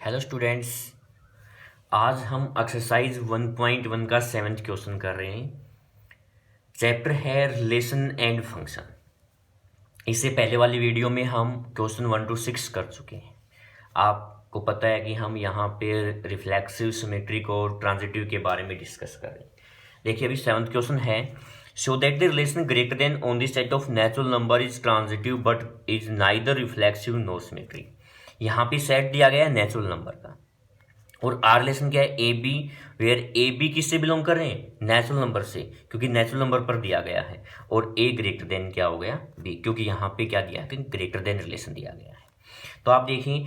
Hello students. आज हम exercise 1.1 का 7th क्वेश्चन कर रहे हैं। चैप्टर है रिलेशन एंड फंक्शन। इससे पहले वाली वीडियो में हम क्वेश्चन 1 to 6 कर चुके हैं। आपको पता है कि हम यहाँ पे रिफ्लेक्सिव, सिमेट्रिक और ट्रांजिटिव के बारे में डिस्कस कर रहे हैं। देखिए अभी 7th क्वेश्चन है, show that the relation greater than on the set of natural number is transitive but is neither reflexive nor symmetric. यहाँ पे सेट दिया गया है नेचुरल नंबर का और आर रिलेशन क्या है, A B, where A B किससे बिलोंग कर रहे हैं, नेचुरल नंबर से, क्योंकि नेचुरल नंबर पर दिया गया है। और ए ग्रेटर देन क्या हो गया, बी, क्योंकि यहाँ पे क्या दिया है कि ग्रेटर देन रिलेशन दिया गया है। तो आप देखिए,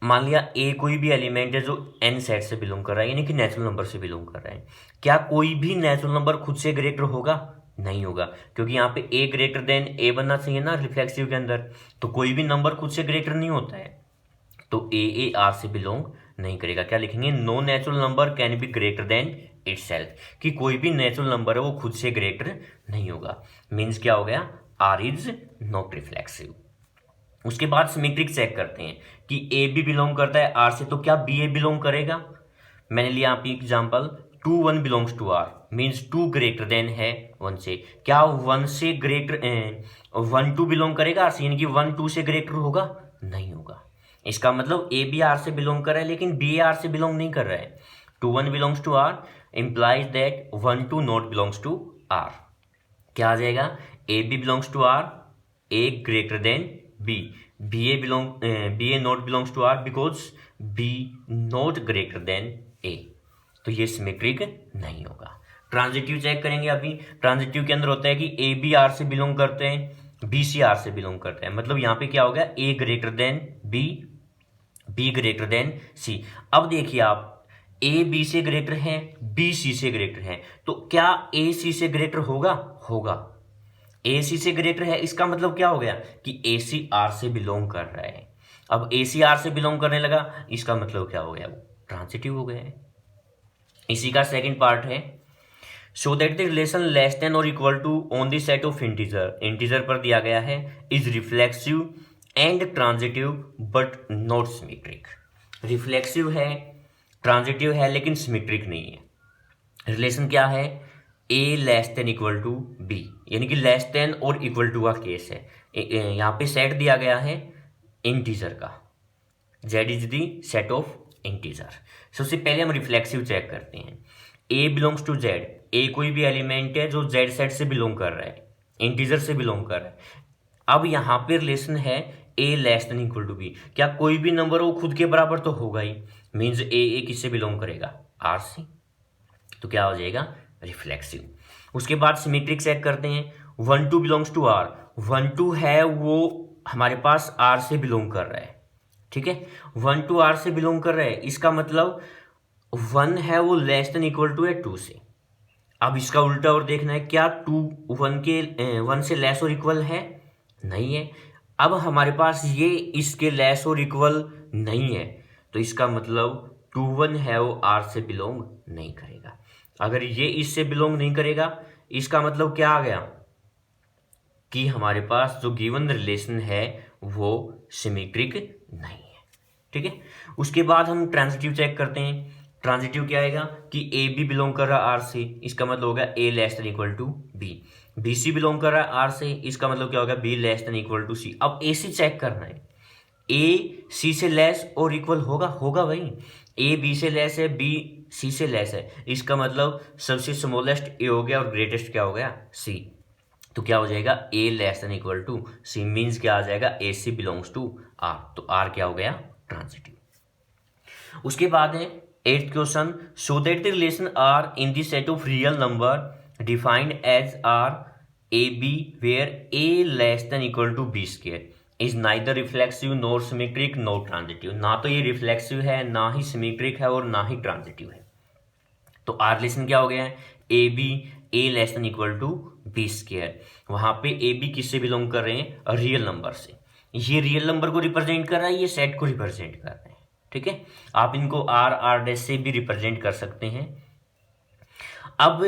मान लिया ए कोई भी एलिमेंट है जो एन सेट से बिलोंग कर रहा है, यानी कि नेचुरल नंबर से बिलोंग कर रहा है। क्या कोई भी नेचुरल नंबर खुद से ग्रेटर होगा? नहीं होगा, क्योंकि यहाँ पे ए ग्रेटर देन ए बनना चाहिए ना रिफ्लेक्सिव के अंदर। तो कोई भी नंबर खुद से ग्रेटर नहीं होता है, तो ए आर से बिलोंग नहीं करेगा। क्या लिखेंगे, no natural number can be greater than itself, कि कोई भी नेचुरल नंबर है वो खुद से ग्रेटर नहीं होगा। मीन्स क्या हो गया, आर इज नॉट रिफ्लेक्सिव। उसके बाद सिमेट्रिक चेक करते हैं कि ए बी बिलोंग करता है आर से, तो क्या बी ए बिलोंग करेगा। मैंने लिया आप example, 2 1 belongs to R, means 2 greater than है 1 से। क्या 1 से ग्रेटर 1 2 बिलोंग करेगा आर से, यानी कि 1 2 से ग्रेटर होगा? नहीं होगा। इसका मतलब ए बी आर से बिलोंग कर रहा है, लेकिन बी ए आर से बिलोंग नहीं कर रहा है। 2 1 belongs to R implies that 1 2 not belongs to R. क्या आ जाएगा, A B belongs to R, A greater than B, B A not belongs to R because B not greater than A. तो ये symmetric नहीं होगा। Transitive check करेंगे अभी। Transitive के अंदर होता है कि ए बी आर से बिलोंग करते हैं, बी सी आर से बिलोंग करते हैं। मतलब यहाँ पे क्या हो गया, A greater than B, B greater than C. अब देखिए आप, ए बी से ग्रेटर है, बी सी से ग्रेटर है, तो क्या ए सी से ग्रेटर होगा? होगा। ए सी से ग्रेटर है, इसका मतलब क्या हो गया कि ए सी आर से बिलोंग कर रहा है। अब ए सी आर से बिलोंग करने लगा, इसका मतलब क्या हो गया, वो ट्रांजिटिव हो गया है। इसी का सेकंड पार्ट है, show that the relation less than और equal to on the set of integer, integer पर दिया गया है, is reflexive and transitive but not symmetric. Reflexive है, ट्रांजिटिव है, लेकिन सिमेट्रिक नहीं है। रिलेशन क्या है, A less than equal to B, यानी कि लेस देन और इक्वल टू का केस है। यहाँ पे सेट दिया गया है इंटीजर का, Z is the set of integer. सबसे पहले हम रिफ्लेक्सिव चेक करते हैं। ए बिलोंग्स टू जेड, ए कोई भी एलिमेंट है जो जेड सेट से बिलोंग कर रहा है, इंटीजर से बिलोंग कर रहा है। अब यहाँ पे रिलेशन है A less than equal to B. क्या कोई भी नंबर वो खुद के बराबर तो होगा ही, मीन्स ए किससे बिलोंग करेगा, आर से। तो क्या हो जाएगा, रिफ्लेक्सिव। उसके बाद सिमेट्रिक चेक करते हैं। 1 2 बिलोंग्स टू आर, 1 2 है वो हमारे पास आर से बिलोंग कर रहा है, ठीक है। 1 2 आर से बिलोंग कर रहा है, इसका मतलब 1 है वो लेस देन इक्वल टू है 2 से। अब इसका उल्टा और देखना है, क्या 2 1 से लेस और इक्वल है? नहीं है। अब हमारे पास ये इसके लेस और इक्वल नहीं है, तो इसका मतलब 2 1 है वो आर से बिलोंग नहीं करेगा। अगर ये इससे बिलोंग नहीं करेगा, इसका मतलब क्या आ गया कि हमारे पास जो गिवन रिलेशन है वो सिमेट्रिक नहीं है, ठीक है। उसके बाद हम ट्रांजिटिव चेक करते हैं। ट्रांजिटिव क्या आएगा कि ए बी बिलोंग कर रहा है आर से, इसका मतलब होगा A less than equal to B. B C belong कर रहा है आर से, इसका मतलब क्या होगा, B less than equal to C. अब ए सी चेक करना है, ए सी से लेस और इक्वल होगा? होगा भाई। ए बी से लेस है, बी सी से लेस है, इसका मतलब सबसे स्मॉलेस्ट ए हो गया और ग्रेटेस्ट क्या हो गया, सी। तो क्या हो जाएगा, A less than equal to C, means क्या आ जाएगा, A C belongs to R. तो आर क्या हो गया, ट्रांजिटिव। उसके बाद है 8th question, show that the relation R in the set of real number defined as R A B where A less than equal to B square is neither reflexive nor symmetric nor transitive. ना तो ये reflexive है, ना ही symmetric है, और ना ही transitive है। तो आर रिलेशन क्या हो गया है, A B A less than equal to B square. वहां पे ए बी किससे बिलोंग कर रहे हैं, रियल नंबर से। ये रियल नंबर को रिप्रेजेंट कर रहा है, ये सेट को रिप्रेजेंट कर रहे हैं, ठीक है। आप इनको आर आर डैश से भी रिप्रेजेंट कर सकते हैं। अब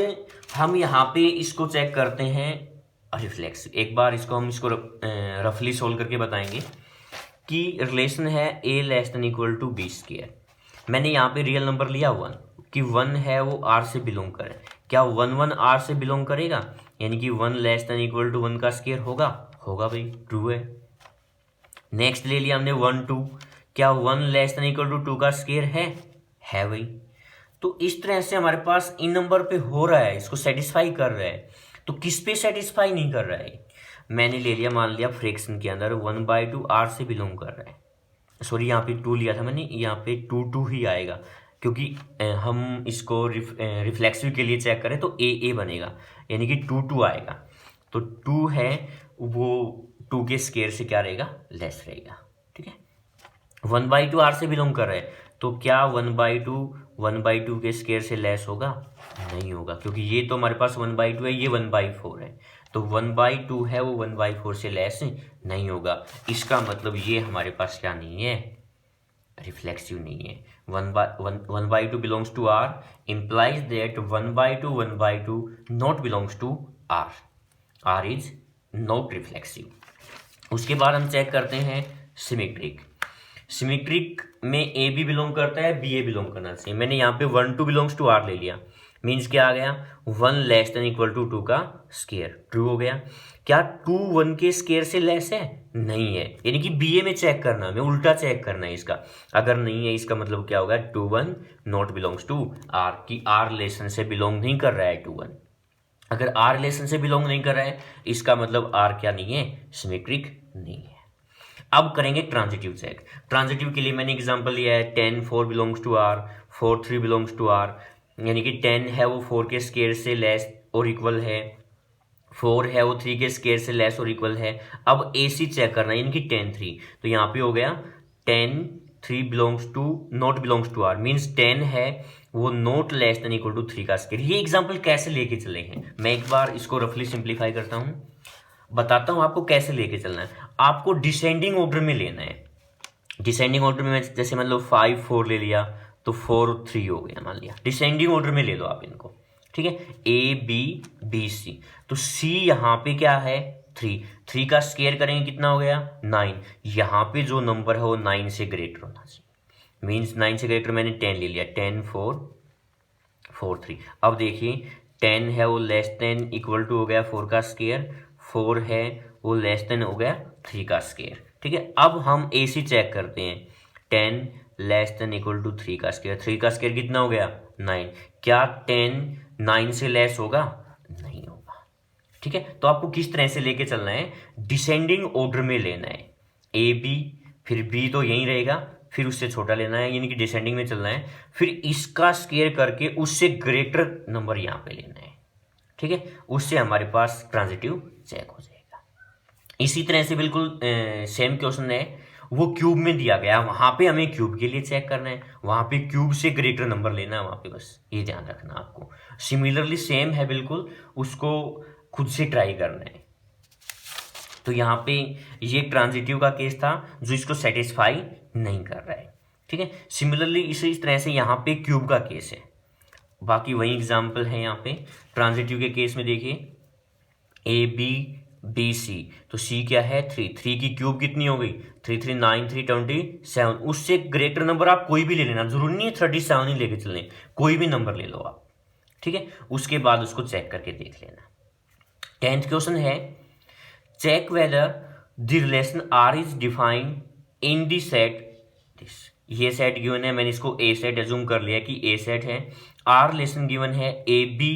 हम यहाँ पे इसको चेक करते हैं रिफ्लेक्सिव। एक बार हम इसको रफली सोल्व करके बताएंगे कि रिलेशन है A less than equal to B square. मैंने यहाँ पे रियल नंबर लिया 1 कि 1 है वो R से बिलोंग करे। क्या 1 R से बिलोंग करेगा, यानी कि 1 लेस देन इक्वल टू 1 का स्केयर होगा भाई, ट्रू है। नेक्स्ट ले लिया हमने 1 2, क्या 1 लेस देन इक्वल टू 2 का स्केयर है भाई। तो इस तरह से हमारे पास इन नंबर पे हो रहा है, इसको सेटिस्फाई कर रहा है। तो किस पे सेटिस्फाई नहीं कर रहा है, मैंने ले लिया, मान लिया फ्रैक्शन के अंदर 1/2 R से बिलोंग कर रहा है। सॉरी, यहाँ पे 2 लिया था मैंने, यहाँ पे 2 2 ही आएगा, क्योंकि हम इसको रिफ्लेक्सिव के लिए चेक करें तो ए बनेगा, यानी कि 2 2 आएगा। तो 2 है वो 2 के स्केयर से क्या रहेगा, लेस रहेगा। ठीक है, 1/2 R से बिलोंग कर रहा है, तो क्या 1/2 के स्केयर से लेस होगा, नहीं होगा, क्योंकि ये तो हमारे पास 1/2 है, ये 1/4 है। तो 1/2 है वो 1/4 से लेस नहीं होगा। इसका मतलब ये हमारे पास क्या नहीं है, रिफ्लेक्सिव नहीं है। 1/2 belongs to R implies that 1/2 not belongs to R. R is not reflexive। उसके बाद हम चेक करते हैं सिमेट्रिक। सिमेट्रिक में ए बी बिलोंग करता है, बी ए बिलोंग करना चाहिए। मैंने यहाँ पे 1 2 बिलोंग्स टू आर ले लिया, मीन्स क्या आ गया, 1 लेस देन इक्वल टू 2 का स्केयर, ट्रू हो गया। क्या 2 1 के स्केयर से लेस है, नहीं है, यानी कि बी ए में चेक करना, हमें उल्टा चेक करना है इसका। अगर नहीं है, इसका मतलब क्या होगा, 2 1 नॉट बिलोंग्स टू आर, की आर रिलेशन से बिलोंग नहीं कर रहा है 2 1। अगर आर रिलेशन से बिलोंग नहीं कर रहा है, इसका मतलब आर क्या नहीं है, सिमेट्रिक नहीं है। अब करेंगे ट्रांजिटिव चेक। ट्रांजिटिव के लिए मैंने एग्जांपल लिया है 10 4 belongs to R, 4 3 belongs to R, यानी कि 10 है वो 4 के स्केयर से लेस और इक्वल है, 4 है वो 3 के स्केयर से लेस और इक्वल है। अब AC चेक करना है, यानी कि 10 3, तो यहाँ पे हो गया 10 3 belongs to not belongs to R, means 10 है वो not less than equal to 3 का स्केयर। ये एग्जाम्पल कैसे लेके चले हैं, मैं एक बार इसको रफली सिंप्लीफाई करता हूँ, बताता हूँ आपको कैसे लेके चलना है। आपको डिसेंडिंग ऑर्डर में लेना है। डिसेंडिंग ऑर्डर में जैसे मान लो 5 4 ले लिया तो 4 3 हो गया, मान लिया। डिसेंडिंग ऑर्डर में ले लो आप इनको, ठीक है, A B C। तो C यहाँ पे क्या है, 3 का स्केयर करेंगे कितना हो गया, 9। यहाँ पे जो नंबर है वो 9 से ग्रेटर होना चाहिए, मीन्स 9 से ग्रेटर, मैंने 10 ले लिया, 10 4 4 3। अब देखिए 10 है वो लेस देन इक्वल टू हो गया 4 का स्केयर, 4 है वो लेस देन हो गया 3 का स्केयर। ठीक है, अब हम AC चेक करते हैं, 10 लेस देन इक्वल टू 3 का स्केयर, 3 का स्केयर कितना हो गया, 9। क्या 10 9 से लेस होगा, नहीं होगा। ठीक है, तो आपको किस तरह से लेके चलना है, डिसेंडिंग ऑर्डर में लेना है, AB फिर B तो यहीं रहेगा, फिर उससे छोटा लेना है, यानी कि डिसेंडिंग में चलना है, फिर इसका स्केयर करके उससे ग्रेटर नंबर यहाँ पे लेना है। ठीक है, उससे हमारे पास ट्रांजिटिव चेक हो जाएगा। इसी तरह से बिल्कुल सेम क्वेश्चन है, वो क्यूब में दिया गया, वहां पे हमें क्यूब के लिए चेक करना है, वहां पे क्यूब से ग्रेटर नंबर लेना है वहां पे, बस ये ध्यान रखना आपको। सिमिलरली सेम है बिल्कुल, उसको खुद से ट्राई करना है। तो यहाँ पे ये ट्रांजिटिव का केस था जो इसको सेटिस्फाई नहीं कर रहा है। ठीक है, सिमिलरली इसी तरह से यहाँ पे क्यूब का केस है, बाकी वही एग्जाम्पल है। यहाँ पे ट्रांजिटिव के केस में देखिए A B B C, तो C क्या है, 3 की क्यूब कितनी हो गई, 3 3 9 3 27, उससे ग्रेटर नंबर आप कोई भी ले लेना, जरूरी नहीं है 37 ही लेके चलने, कोई भी नंबर ले लो आप। ठीक है, उसके बाद उसको चेक करके देख लेना। 10th क्वेश्चन है, check whether the relation R is defined in the set this. ये सेट गिवन है, मैंने इसको A सेट एज्यूम कर लिया कि A सेट है। R रिलेशन गिवन है AB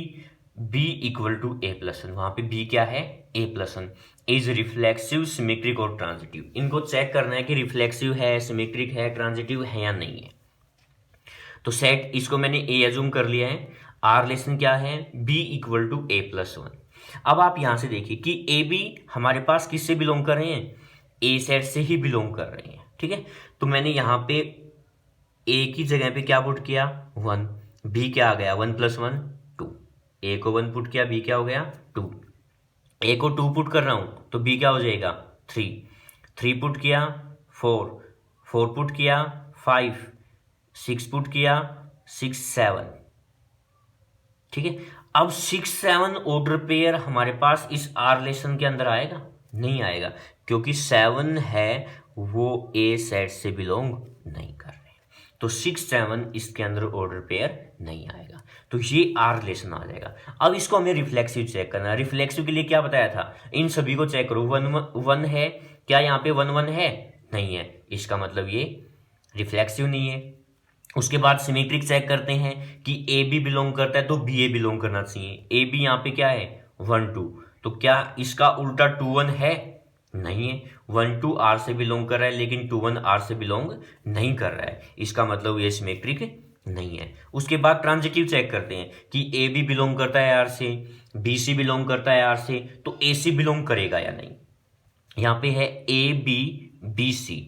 B equal to A+1, वहां पे B क्या है, A+1, इज रिफ्लेक्सिव, सिमेट्रिक और ट्रांजिटिव। इनको चेक करना है कि रिफ्लेक्सिव है, सिमेट्रिक है, ट्रांजिटिव है या नहीं है। तो सेट इसको मैंने A एज्यूम कर लिया है, R रिलेशन क्या है, B इक्वल टू A+1। अब आप यहां से देखिए कि AB हमारे पास किससे बिलोंग कर रहे हैं, A सेट से ही बिलोंग कर रहे हैं। ठीक है, तो मैंने यहाँ पे A की जगह पे क्या पुट किया, 1, B क्या आ गया, 1 + 1 2, A को 1 पुट किया, B क्या हो गया 2, A को 2 पुट कर रहा हूं तो B क्या हो जाएगा 3 पुट किया 4 पुट किया 5, 6 पुट किया 6 7। ठीक है, अब 6 7 ऑर्डर पेयर हमारे पास इस आर रिलेशन के अंदर आएगा, नहीं आएगा, क्योंकि 7 है वो A सेट से बिलोंग नहीं कर रहे। तो 6 7 इसके अंदर ऑर्डर पेयर नहीं आएगा, तो ये आर रिलेशन आ जाएगा। अब इसको हमें रिफ्लेक्सिव चेक करना है। रिफ्लेक्सिव के लिए क्या बताया था, इन सभी को चेक करो। 1 1 है, क्या यहाँ पे 1 1 है, नहीं है, इसका मतलब ये रिफ्लेक्सिव नहीं है। उसके बाद सिमेट्रिक चेक करते हैं कि ए बी बिलोंग करता है तो बी ए बिलोंग करना चाहिए। ए बी यहाँ पे क्या है 1 2, तो क्या इसका उल्टा 2 1 है, नहीं है। 1 2 आर से बिलोंग कर रहा है लेकिन 2 1 आर से बिलोंग नहीं कर रहा है, इसका मतलब ये सिमेट्रिक नहीं है। उसके बाद ट्रांजिटिव चेक करते हैं कि ए बी बिलोंग करता है आर से, बी सी बिलोंग करता है आर से, तो ए सी बिलोंग करेगा या नहीं। यहाँ पे है ए बी बी सी,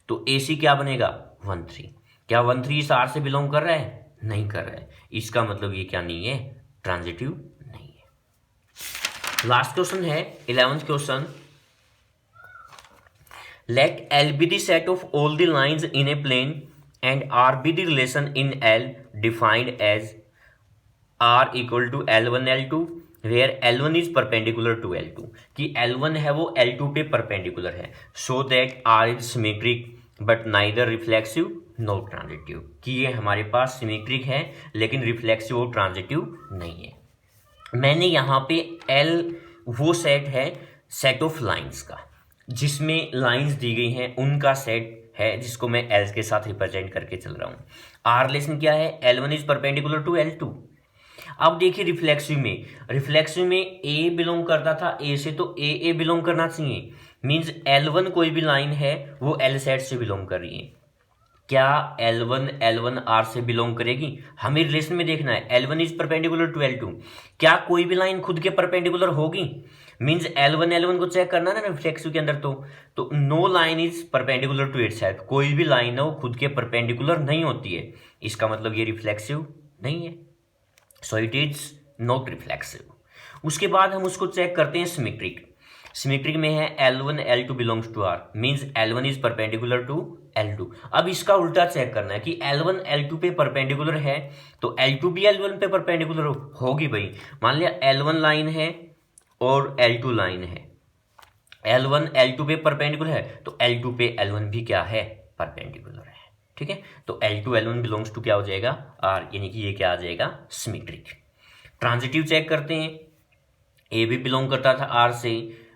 तो ए सी क्या बनेगा 1 3, क्या 1 3 इस आर से बिलोंग कर रहा है, नहीं कर रहा है, इसका मतलब ये क्या नहीं है, ट्रांजिटिव नहीं है। लास्ट क्वेश्चन है 11th question, let L be the set of all the lines in a plane and R be the relation in L defined as R equal to L1 L2 where L1 is perpendicular to L2, कि L1 है वो L2 पे perpendicular है, so that R is symmetric but neither reflexive nor transitive, कि ये हमारे पास symmetric है लेकिन रिफ्लेक्सिव और ट्रांजिटिव नहीं है। मैंने यहाँ पे L वो सेट है सेट ऑफ लाइंस का, जिसमें लाइंस दी गई हैं उनका सेट है, जिसको मैं L के साथ रिप्रेजेंट करके चल रहा हूँ। आर रिलेशन क्या है, L1 is perpendicular to L2। अब देखिए रिफ्लेक्सिव में ए बिलोंग करता था ए से, तो ए बिलोंग करना चाहिए, मींस L1 कोई भी लाइन है वो L सेट से बिलोंग कर रही है। क्या L1 R से बिलोंग करेगी, हमें रिलेशन में देखना है। L1 is perpendicular to L2, क्या कोई भी लाइन खुद के परपेंडिकुलर होगी, मींस L1 को चेक करना ना रिफ्लेक्सिव के अंदर, तो no line is perpendicular to itself, कोई भी लाइन है वो खुद के परपेंडिकुलर नहीं होती है, इसका मतलब ये रिफ्लेक्सिव नहीं है, so it is not reflexive. उसके बाद हम उसको चेक करते हैं सिमेट्रिक में है L1 L2 belongs to R, means L1 is perpendicular to L2। अब इसका उल्टा चेक करना है कि L1 L2 पे परपेंडिकुलर है तो L2 भी L1 पे परपेंडिकुलर होगी भाई। मान लिया L1 लाइन है और L2 लाइन है, L1 L2 पे परपेंडिकुलर है तो L2 पे L1 भी क्या है, परपेंडिकुलर है, ठीक है। तो L2 L1 बिलोंग्स टू क्या हो जाएगा, R, यानी कि ये क्या आ जाएगा, सिमेट्रिक। ट्रांजिटिव चेक करते हैं, ए बी बिलोंग करता था आर से,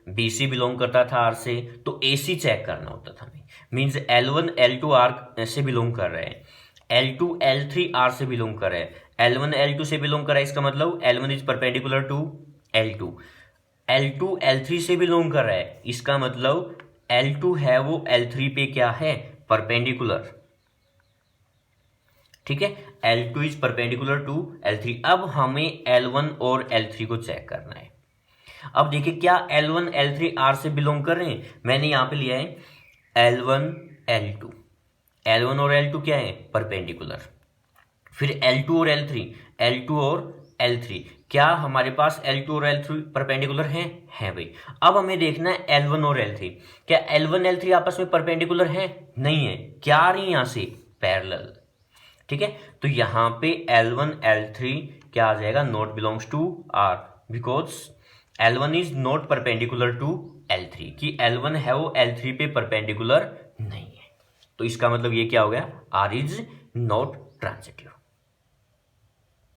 बी सी बिलोंग करता था आर से, तो ए सी चेक करना होता था हमें, मीन्स L1 L2 आर से बिलोंग कर रहे हैं, L2 L3 आर से बिलोंग कर रहे हैं, L1 L2 से बिलोंग कर रहा है, इसका मतलब L1 is perpendicular to L2, L2 L3 से बिलोंग कर रहा है, इसका मतलब L2 है वो L3 पे क्या है, परपेंडिकुलर, ठीक है। L2 is perpendicular to L3। अब हमें L1 और L3 को चेक करना है। अब देखिए क्या L1 L3 R से बिलोंग कर रहे हैं, मैंने यहाँ पे लिया है L1 L2, L1 और L2 क्या है, परपेंडिकुलर। फिर L2 और L3 और L3, क्या हमारे पास L2 और L3 परपेंडिकुलर हैं भाई। अब हमें देखना है L1 और L3, क्या L1 L3 आपस में परपेंडिकुलर हैं, नहीं है, क्या आ रही है यहाँ से, पैरेलल, ठीक है। तो यहाँ पे L1 L3 क्या आ जाएगा, not belongs to R, because L1 is not perpendicular to L3, कि L1 है वो L3 पे परपेंडिकुलर नहीं है, तो इसका मतलब ये क्या हो गया, R इज नॉट ट्रांजिटिव।